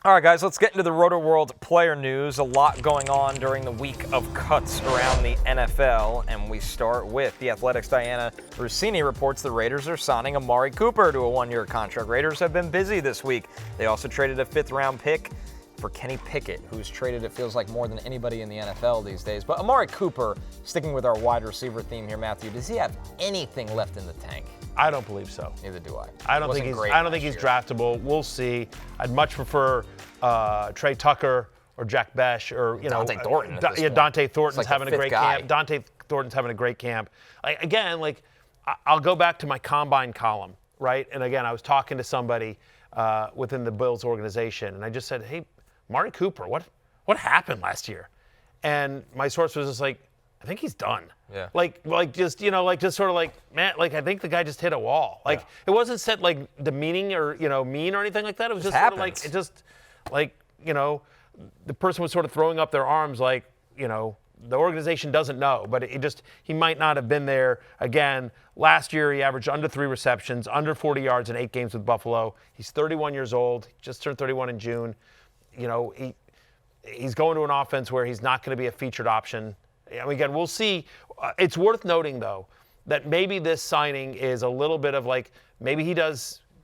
All right, guys, let's get into the Roto-World player news. A lot going on during the week of cuts around the NFL, and we start with the Athletic's Diana Rossini reports the Raiders are signing Amari Cooper to a one-year contract. Raiders have been busy this week. They also traded a fifth-round pick for Kenny Pickett, who's traded, it feels like, more than anybody in the NFL these days. But Amari Cooper, sticking with our wide receiver theme here, Matthew, does he have anything left in the tank? I don't believe so. Neither do I. I don't think he's draftable. We'll see. I'd much prefer Trey Tucker or Jack Besh or Dante Thornton. Dante Thornton's like having a great camp. Dante Thornton's having a great camp. I'll go back to my combine column, right? And again, I was talking to somebody within the Bills organization, and I just said, "Hey, Amari Cooper, what happened last year?" And my source was just like, "I think he's done." Yeah. Man, I think the guy just hit a wall. It wasn't said demeaning or mean or anything like that. It was just the person was sort of throwing up their arms the organization doesn't know, but he might not have been there. Again, last year he averaged under 3 receptions, under 40 yards in 8 games with Buffalo. He's 31 years old. He just turned 31 in June. He's going to an offense where he's not going to be a featured option. Again, we'll see. It's worth noting, though, that maybe this signing is a little bit of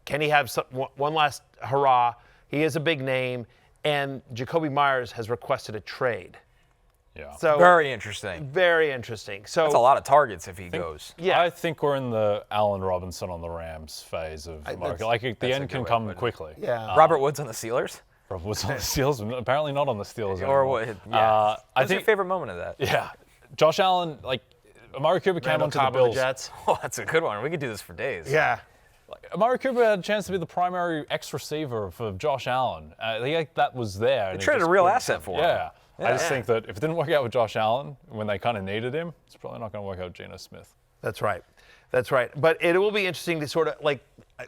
can he have one last hurrah? He is a big name, and Jacoby Myers has requested a trade. Yeah. So very interesting. Very interesting. So that's a lot of targets if he goes. Yeah. I think we're in the Allen Robinson on the Rams phase of the market. The end can come quickly. Yeah. Robert Woods on the Steelers? Robert Woods on the Steelers? Apparently not on the Steelers anymore. Or what? Yeah. What's your favorite moment of that? Yeah. Josh Allen, Amari Cooper came onto the Bills. Jets. Oh, that's a good one. We could do this for days. Yeah. Amari Cooper had a chance to be the primary X-receiver for Josh Allen. That was there. They traded a real asset for him. Yeah. I just think that if it didn't work out with Josh Allen when they kind of needed him, it's probably not going to work out with Geno Smith. That's right. But it will be interesting to sort of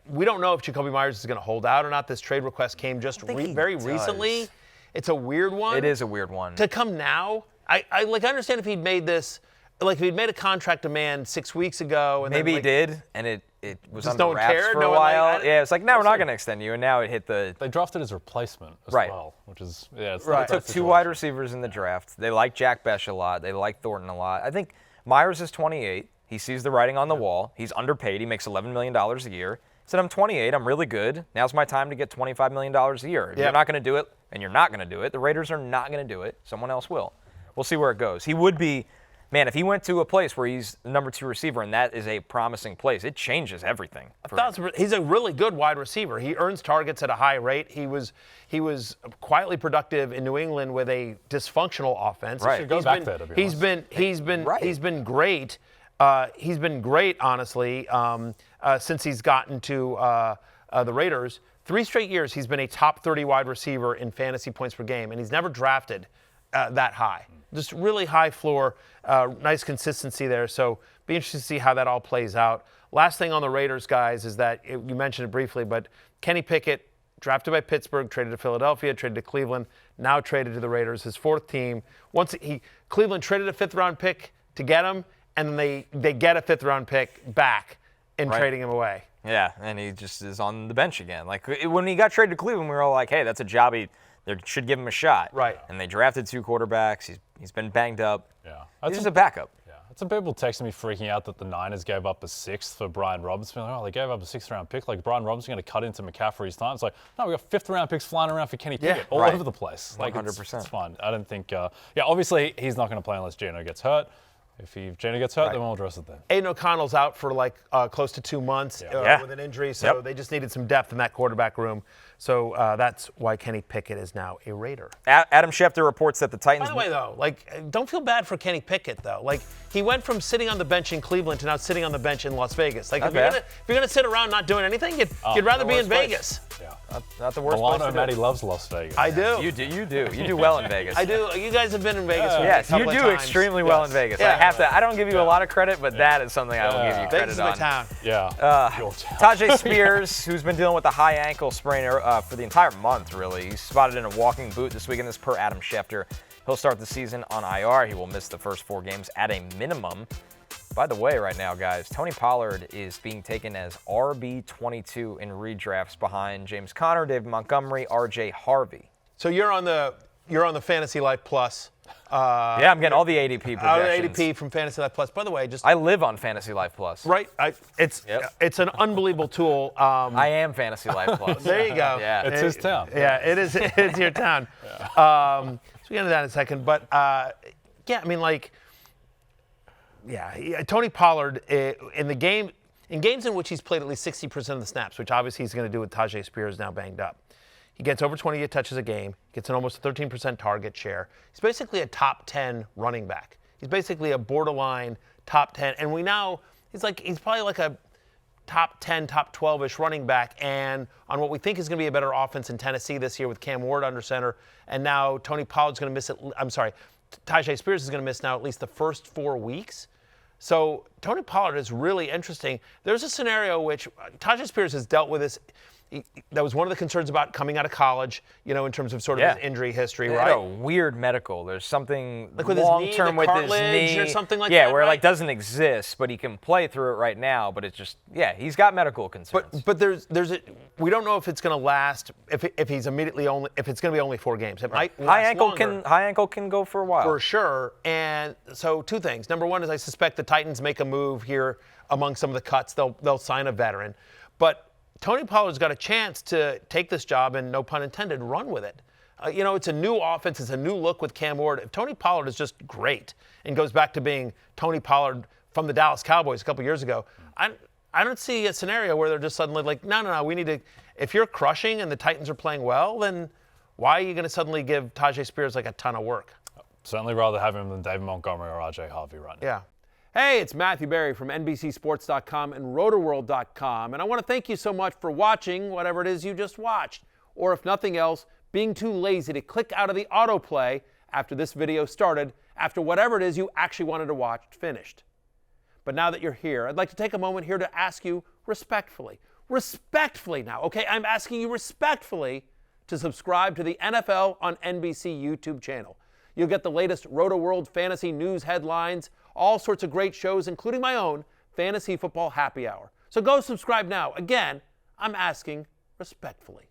we don't know if Jacoby Myers is going to hold out or not. This trade request came just very recently. It's a weird one. It is a weird one. To come now, I understand if he'd made this, if he'd made a contract demand 6 weeks ago. And maybe he did, and it was just under wraps for a while. Yeah, it's like, no, we're not going to extend you, and now it hit the... They drafted his replacement as well, which is, it's right. They took 2 wide receivers in the draft. They like Jack Besh a lot. They like Thornton a lot. I think Myers is 28. He sees the writing on the wall. He's underpaid. He makes $11 million a year. He said, I'm 28. I'm really good. Now's my time to get $25 million a year. If you're not going to do it, and you're not going to do it, the Raiders are not going to do it. Someone else will. We'll see where it goes. He would be... Man, if he went to a place where he's the number 2 receiver and that is a promising place, it changes everything. He's a really good wide receiver. He earns targets at a high rate. He was quietly productive in New England with a dysfunctional offense. Right. He's been great. He's been great, honestly, since he's gotten to the Raiders. 3 straight years he's been a top 30 wide receiver in fantasy points per game, and he's never drafted that high. Just really high floor, nice consistency there. So be interested to see how that all plays out. Last thing on the Raiders, guys, is that you mentioned it briefly, but Kenny Pickett, drafted by Pittsburgh, traded to Philadelphia, traded to Cleveland, now traded to the Raiders, his 4th team. Cleveland traded a 5th-round pick to get him, and then they get a 5th-round pick back in trading him away. Yeah, and he just is on the bench again. When he got traded to Cleveland, we were all like, hey, that's a job they should give him a shot. Right. And they drafted 2 quarterbacks. He's been banged up. Yeah. He's just a backup. Yeah. Had some people texting me freaking out that the Niners gave up a 6th for Brian Robinson. They gave up a 6th-round pick. Brian Robinson going to cut into McCaffrey's time. It's no, we got 5th-round picks flying around for Kenny Pickett all over the place. 100%. It's fun. I don't think. Obviously he's not going to play unless Geno gets hurt. If Geno gets hurt, then we'll address it then. Aiden O'Connell's out for close to 2 months with an injury, so they just needed some depth in that quarterback room. So that's why Kenny Pickett is now a Raider. Adam Schefter reports that the Titans... By the way, though, don't feel bad for Kenny Pickett, though. He went from sitting on the bench in Cleveland to now sitting on the bench in Las Vegas. If you're gonna sit around not doing anything, you'd rather be in Vegas. Yeah. Not the worst Milano place to Matty do. loves Las Vegas. I do. You do. You do well in Vegas. I do. You guys have been in Vegas. Yes, you do extremely well in Vegas. Yeah. I don't give you a lot of credit, but that is something I will give you credit Vegas on. is my town. Yeah. Tyjae Spears, who's been dealing with a high ankle sprain for the entire month, really. He's spotted in a walking boot this weekend. This per Adam Schefter. He'll start the season on IR. He will miss the first 4 games at a minimum. By the way, right now, guys, Tony Pollard is being taken as RB22 in redrafts behind James Conner, David Montgomery, RJ Harvey. So you're on the Fantasy Life Plus. Yeah, I'm getting all the ADP projections. ADP from Fantasy Life Plus. By the way, I live on Fantasy Life Plus. Right. It's an unbelievable tool. I am Fantasy Life Plus. There you go. Yeah. It's his town. Yeah, it is. It's your town. So we'll get into that in a second. But Tony Pollard in games in which he's played at least 60% of the snaps, which obviously he's going to do with Tyjae Spears now banged up. He gets over 28 touches a game, gets an almost 13% target share. He's basically a top 10 running back. He's basically a borderline top 10. And he's probably like a top 10, top 12-ish running back. And on what we think is going to be a better offense in Tennessee this year with Cam Ward under center. And now Tony Pollard's going to miss it. Tyjae Spears is going to miss now at least the first 4 weeks. So Tony Pollard is really interesting. There's a scenario which Tyjae Spears has dealt with this. That was one of the concerns about coming out of college, in terms of sort of his injury history, right? A weird medical. There's something like with long-term with his knee or something like that. Yeah, where it doesn't exist, but he can play through it right now. But it's just, he's got medical concerns. But we don't know if it's going to last. If it's going to be only 4 games. It might last longer. High ankle can go for a while. For sure. And so 2 things. Number one is I suspect the Titans make a move here among some of the cuts. They'll sign a veteran, but Tony Pollard's got a chance to take this job and, no pun intended, run with it. It's a new offense. It's a new look with Cam Ward. If Tony Pollard is just great and goes back to being Tony Pollard from the Dallas Cowboys a couple years ago, I don't see a scenario where they're just suddenly like, no, we need to – if you're crushing and the Titans are playing well, then why are you going to suddenly give Tyjae Spears like a ton of work? Certainly rather have him than David Montgomery or RJ Harvey right now. Yeah. Hey, it's Matthew Berry from NBCSports.com and RotoWorld.com, and I want to thank you so much for watching whatever it is you just watched, or if nothing else, being too lazy to click out of the autoplay after this video started, after whatever it is you actually wanted to watch finished. But now that you're here, I'd like to take a moment here to ask you respectfully now, okay? I'm asking you respectfully to subscribe to the NFL on NBC YouTube channel. You'll get the latest RotoWorld fantasy news headlines, all sorts of great shows, including my own Fantasy Football Happy Hour. So go subscribe now. Again, I'm asking respectfully.